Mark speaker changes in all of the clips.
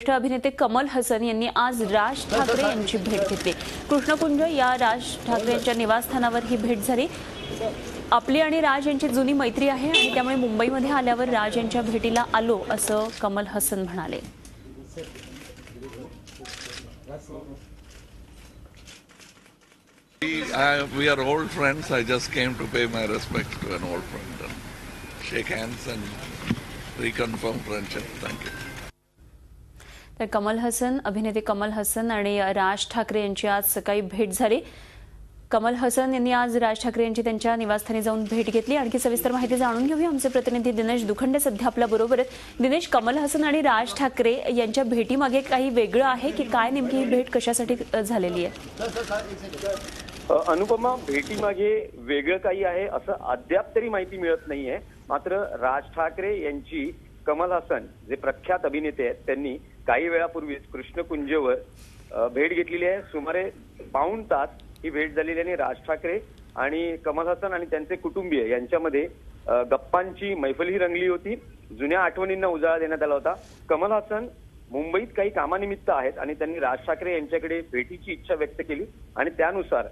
Speaker 1: ज्येष्ठ अभिनेते कमल हसन यांनी आज राज ठाकरे यांची भेट घेतली। कृष्णकुंज या राज ठाकरे यांच्या निवासस्थानावर ही भेट झाली। आपली आणि राज यांची जुनी मैत्री आहे आणि त्यामुळे मुंबईमध्ये आल्यावर राज यांच्या भेटीला आलो असं कमल हसन म्हणाले।
Speaker 2: We are old friends. I just came to pay my respects to an old friend and shake hands and reconfirm friendship. Thank you.
Speaker 1: तर अभिनेते कमल हसन आणि राज ठाकरे यांची आज सकाळी भेट झाली। कमल हसन यांनी आज राज ठाकरे यांची त्यांच्या निवासस्थानी जाऊन भेट घेतली। आणखी सविस्तर माहिती जाणून घेऊया। आमचे प्रतिनिधी दिनेश दुखंडे सध्या आपल्या बरोबर आहेत। दिनेश, कमल हसन आणि राज ठाकरे यांच्या भेटीमागे काही वेगळं आहे की काय? नेमकी ही भेट कशासाठी झालेली आहे?
Speaker 3: अनुपमा, भेटीमागे वेगळं काही आहे असं अद्याप तरी माहिती मिळत नाहीये। मात्र राज ठाकरे यांची कमल हसन जे प्रख्यात अभिनेते आहेत त्यांनी काही वेळापूर्वीच कृष्णकुंजवर भेट घेतलेली आहे। सुमारे पाऊण तास ही भेट झालेली आणि राज ठाकरे आणि कमल हसन आणि त्यांचे कुटुंबीय यांच्यामध्ये गप्पांची मैफलही रंगली होती। जुन्या आठवणींना उजाळा देण्यात आला होता। कमल हसन मुंबईत काही कामानिमित्त आहेत आणि त्यांनी राज ठाकरे यांच्याकडे भेटीची इच्छा व्यक्त केली आणि त्यानुसार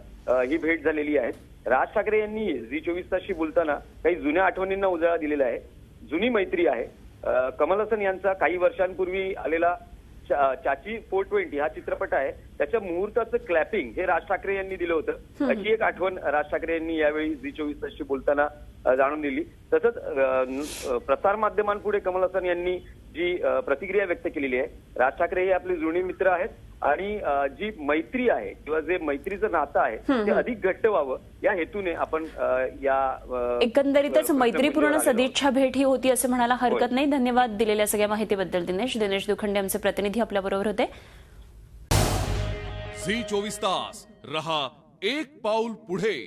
Speaker 3: ही भेट झालेली आहे। राज ठाकरे यांनी झी24 तासशी बोलताना काही जुन्या आठवणींना उजाळा दिलेला आहे। जुनी मैत्री आहे। कमल हसन यांचा काही वर्षांपूर्वी आलेला चाची 420 हा चित्रपट आहे, त्याच्या मुहूर्ताचं क्लॅपिंग हे राज ठाकरे यांनी दिलं होतं। अशी एक आठवण राज ठाकरे यांनी यावेळी झी24 तासशी बोलताना जाणून दिली। तसंच प्रसार माध्यमांपुढे कमल हसन यांनी जी प्रतिक्रिया व्यक्त केलेली आहे। राज ठाकरे हे आपले जुने मित्र आहेत आणि जी मैत्री आहे किंवा जे मैत्रीचं नातं आहे ते अधिक घट्ट व्हावं या हेतूने आपण या
Speaker 1: एकंदरीतच मैत्रीपूर्ण सदिच्छा भेट ही होती असं म्हणायला हरकत नाही। धन्यवाद दिलेल्या सगळ्या माहितीबद्दल दिनेश दुखंडे आमचे प्रतिनिधी आपल्या बरोबर होते।
Speaker 4: झी24 तास रहा एक पाऊल पुढे।